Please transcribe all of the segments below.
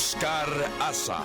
Oscar Aza.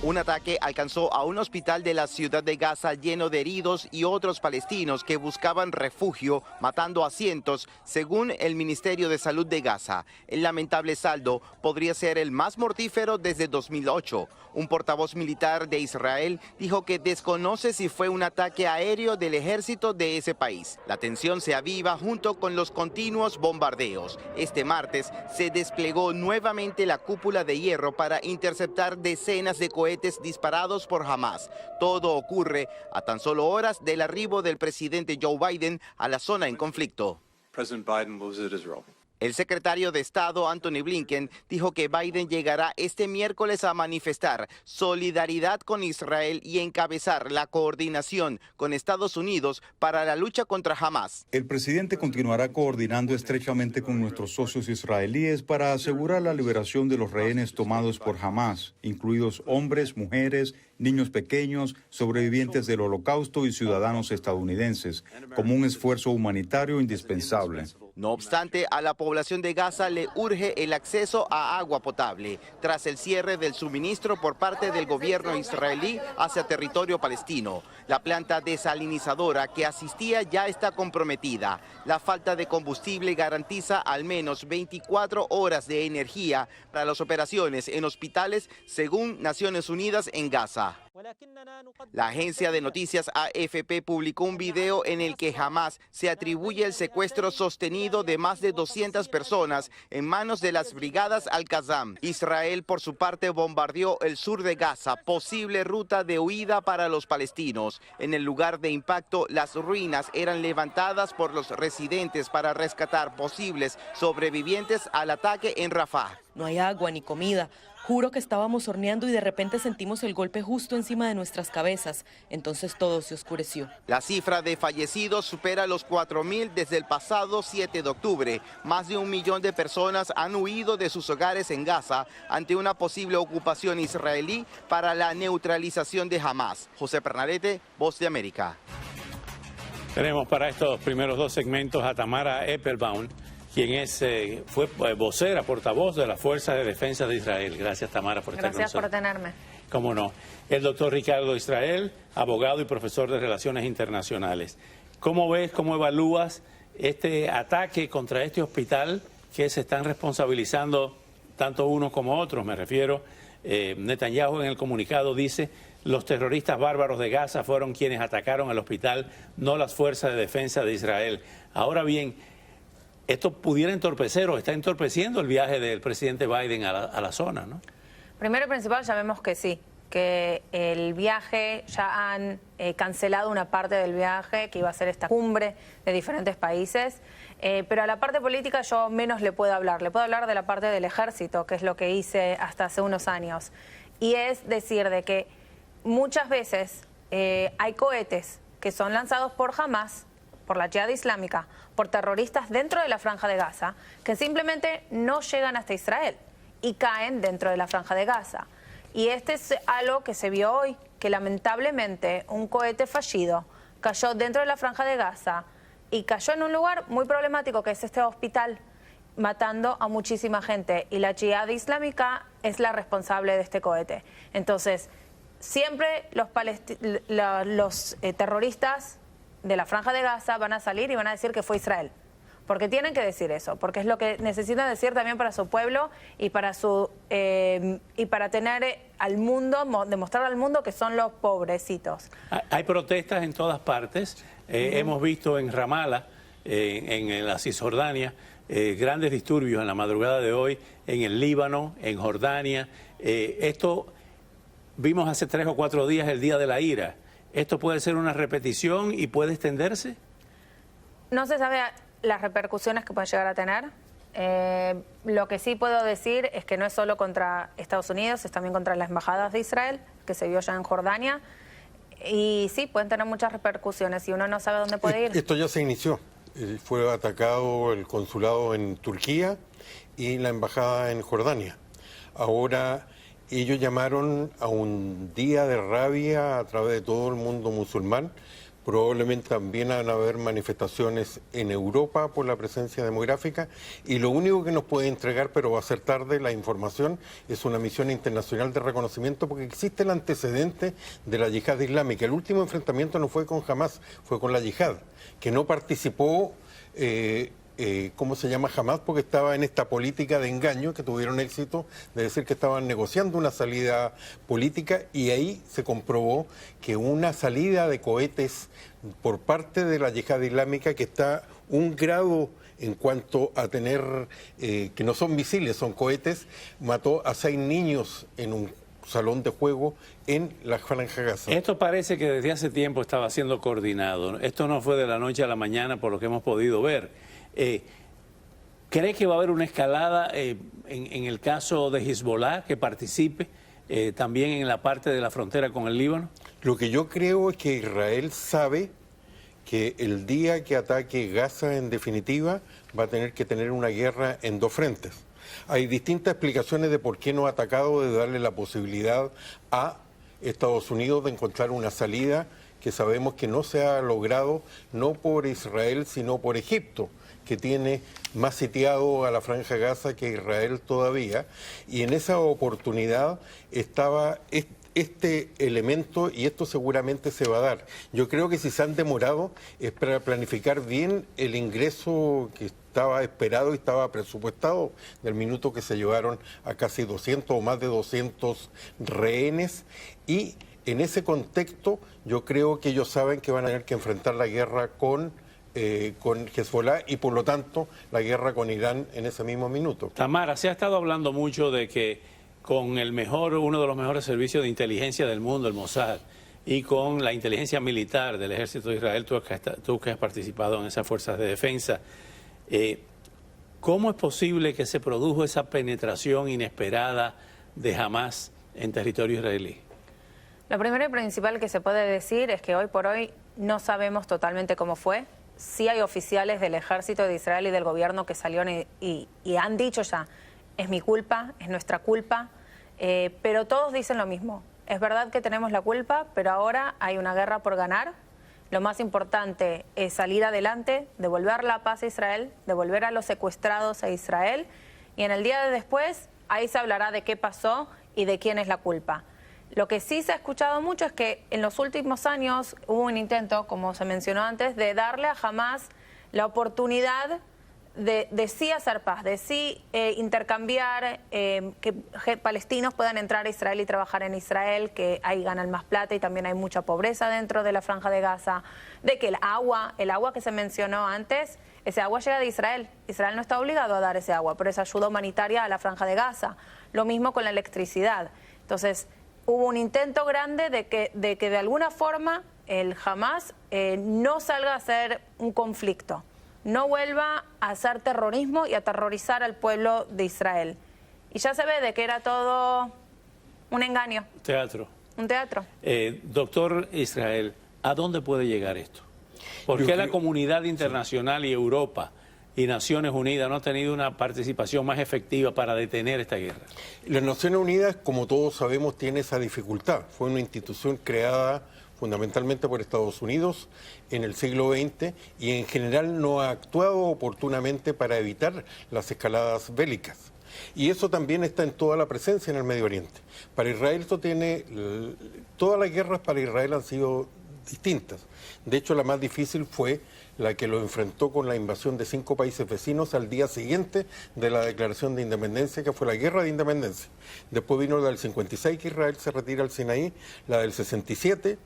Un ataque alcanzó a un hospital de la ciudad de Gaza lleno de heridos y otros palestinos que buscaban refugio, matando a cientos, según el Ministerio de Salud de Gaza. El lamentable saldo podría ser el más mortífero desde 2008. Un portavoz militar de Israel dijo que desconoce si fue un ataque aéreo del ejército de ese país. La tensión se aviva junto con los continuos bombardeos. Este martes se desplegó nuevamente la cúpula de hierro para interceptar decenas de cohetes disparados por Hamas. Todo ocurre a tan solo horas del arribo del presidente Joe Biden a la zona en conflicto. El secretario de Estado, Antony Blinken, dijo que Biden llegará este miércoles a manifestar solidaridad con Israel y encabezar la coordinación con Estados Unidos para la lucha contra Hamas. El presidente continuará coordinando estrechamente con nuestros socios israelíes para asegurar la liberación de los rehenes tomados por Hamas, incluidos hombres, mujeres, niños pequeños, sobrevivientes del Holocausto y ciudadanos estadounidenses, como un esfuerzo humanitario indispensable. No obstante, a la población de Gaza le urge el acceso a agua potable, tras el cierre del suministro por parte del gobierno israelí hacia territorio palestino. La planta desalinizadora que asistía ya está comprometida. La falta de combustible garantiza al menos 24 horas de energía para las operaciones en hospitales, según Naciones Unidas en Gaza. La agencia de noticias AFP publicó un video en el que Hamas se atribuye el secuestro sostenido de más de 200 personas en manos de las brigadas Al-Qassam. Israel, por su parte, bombardeó el sur de Gaza, posible ruta de huida para los palestinos. En el lugar de impacto, las ruinas eran levantadas por los residentes para rescatar posibles sobrevivientes al ataque en Rafah. No hay agua ni comida. Juro que estábamos horneando y de repente sentimos el golpe justo encima de nuestras cabezas. Entonces todo se oscureció. La cifra de fallecidos supera los 4.000 desde el pasado 7 de octubre. Más de 1 millón de personas han huido de sus hogares en Gaza ante una posible ocupación israelí para la neutralización de Hamas. José Pernalete, Voz de América. Tenemos para estos primeros dos segmentos a Tamara Eppelbaum, quien fue vocera, portavoz de las Fuerzas de Defensa de Israel. Gracias, Tamara, por estar con nosotros. Gracias por tenerme. Cómo no. El doctor Ricardo Israel, abogado y profesor de Relaciones Internacionales. ¿Cómo ves, cómo evalúas este ataque contra este hospital que se están responsabilizando tanto unos como otros? Me refiero, Netanyahu en el comunicado dice: los terroristas bárbaros de Gaza fueron quienes atacaron el hospital, no las Fuerzas de Defensa de Israel. Ahora bien, esto pudiera entorpecer o está entorpeciendo el viaje del presidente Biden a la zona, ¿no? Primero y principal, ya vemos que sí, que el viaje, ya han cancelado una parte del viaje, que iba a ser esta cumbre de diferentes países, pero a la parte política yo menos le puedo hablar de la parte del ejército, que es lo que hice hasta hace unos años, y es decir de que muchas veces hay cohetes que son lanzados por Hamas, por la Yihad Islámica, por terroristas dentro de la Franja de Gaza, que simplemente no llegan hasta Israel y caen dentro de la Franja de Gaza. Y este es algo que se vio hoy, que lamentablemente un cohete fallido cayó dentro de la Franja de Gaza y cayó en un lugar muy problemático, que es este hospital, matando a muchísima gente. Y la Yihad Islámica es la responsable de este cohete. Entonces, siempre los terroristas de la Franja de Gaza van a salir y van a decir que fue Israel, porque tienen que decir eso, porque es lo que necesitan decir también para su pueblo y para tener al mundo, demostrar al mundo que son los pobrecitos. Hay protestas en todas partes. Hemos visto en Ramallah, en la Cisjordania, grandes disturbios en la madrugada de hoy, en el Líbano, en Jordania. Esto vimos hace 3 o 4 días, el Día de la Ira. ¿Esto puede ser una repetición y puede extenderse? No se sabe las repercusiones que puede llegar a tener. Lo que sí puedo decir es que no es solo contra Estados Unidos, es también contra las embajadas de Israel, que se vio ya en Jordania. Y sí, pueden tener muchas repercusiones y uno no sabe dónde puede ir. Esto ya se inició. Fue atacado el consulado en Turquía y la embajada en Jordania. Ahora ellos llamaron a un día de rabia a través de todo el mundo musulmán probablemente también van a haber manifestaciones en Europa por la presencia demográfica, y lo único que nos puede entregar, pero va a ser tarde, la información es una misión internacional de reconocimiento, porque existe el antecedente de la yihad islámica. El último enfrentamiento no fue con Hamas, fue con la yihad, que no participó ¿cómo se llama? Hamas, porque estaba en esta política de engaño, que tuvieron éxito de decir que estaban negociando una salida política, y ahí se comprobó que una salida de cohetes por parte de la yihad islámica, que está un grado en cuanto a tener, que no son misiles, son cohetes, mató a 6 niños en un salón de juego en la Franja de Gaza. Esto parece que desde hace tiempo estaba siendo coordinado. Esto no fue de la noche a la mañana, por lo que hemos podido ver. ¿Cree que va a haber una escalada en el caso de Hezbollah que participe también en la parte de la frontera con el Líbano? Lo que yo creo es que Israel sabe que el día que ataque Gaza, en definitiva, va a tener que tener una guerra en 2 frentes. Hay distintas explicaciones de por qué no ha atacado, de darle la posibilidad a Estados Unidos de encontrar una salida que sabemos que no se ha logrado, no por Israel, sino por Egipto, que tiene más sitiado a la Franja de Gaza que Israel todavía, y en esa oportunidad estaba este elemento, y esto seguramente se va a dar. Yo creo que si se han demorado es para planificar bien el ingreso que estaba esperado y estaba presupuestado, del minuto que se llevaron a casi 200 o más de 200 rehenes, y en ese contexto yo creo que ellos saben que van a tener que enfrentar la guerra con Hezbollah, y por lo tanto la guerra con Irán en ese mismo minuto. Tamara, se ha estado hablando mucho de que con uno de los mejores servicios de inteligencia del mundo, el Mossad, y con la inteligencia militar del ejército de Israel, tú que has participado en esas fuerzas de defensa, ¿cómo es posible que se produjo esa penetración inesperada de Hamas en territorio israelí? Lo primero y principal que se puede decir es que hoy por hoy no sabemos totalmente cómo fue. Sí hay oficiales del ejército de Israel y del gobierno que salieron y han dicho ya, es mi culpa, es nuestra culpa, pero todos dicen lo mismo. Es verdad que tenemos la culpa, pero ahora hay una guerra por ganar. Lo más importante es salir adelante, devolver la paz a Israel, devolver a los secuestrados a Israel, y en el día de después ahí se hablará de qué pasó y de quién es la culpa. Lo que sí se ha escuchado mucho es que en los últimos años hubo un intento, como se mencionó antes, de darle a Hamas la oportunidad de sí hacer paz, de sí intercambiar, que palestinos puedan entrar a Israel y trabajar en Israel, que ahí ganan más plata y también hay mucha pobreza dentro de la Franja de Gaza, de que el agua que se mencionó antes, ese agua llega de Israel. Israel no está obligado a dar ese agua, pero es ayuda humanitaria a la Franja de Gaza. Lo mismo con la electricidad. Entonces, hubo un intento grande de que de alguna forma el Hamas no salga a hacer un conflicto, no vuelva a hacer terrorismo y a aterrorizar al pueblo de Israel. Y ya se ve de que era todo un engaño. Teatro. Un teatro. Doctor Israel, ¿a dónde puede llegar esto? ¿Por qué la comunidad internacional y Europa y Naciones Unidas no han tenido una participación más efectiva para detener esta guerra? Las Naciones Unidas, como todos sabemos, tiene esa dificultad. Fue una institución creada fundamentalmente por Estados Unidos en el siglo XX, y en general no ha actuado oportunamente para evitar las escaladas bélicas. Y eso también está en toda la presencia en el Medio Oriente. Para Israel todas las guerras para Israel han sido distintas. De hecho, la más difícil fue la que lo enfrentó con la invasión de 5 países vecinos al día siguiente de la declaración de independencia, que fue la guerra de independencia. Después vino la del 56, que Israel se retira al Sinaí, la del 67,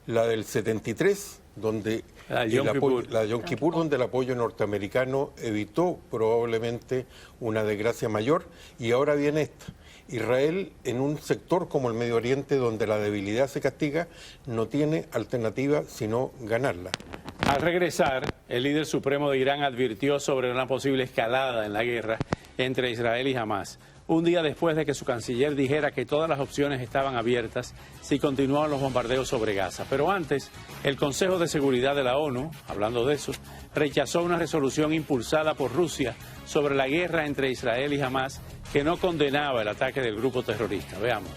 la del 73, donde la de Yom Kippur, donde el apoyo norteamericano evitó probablemente una desgracia mayor, y ahora viene esta. Israel, en un sector como el Medio Oriente, donde la debilidad se castiga, no tiene alternativa sino ganarla. Al regresar, el líder supremo de Irán advirtió sobre una posible escalada en la guerra entre Israel y Hamas, un día después de que su canciller dijera que todas las opciones estaban abiertas si continuaban los bombardeos sobre Gaza. Pero antes, el Consejo de Seguridad de la ONU, hablando de eso, rechazó una resolución impulsada por Rusia sobre la guerra entre Israel y Hamas, que no condenaba el ataque del grupo terrorista. Veamos.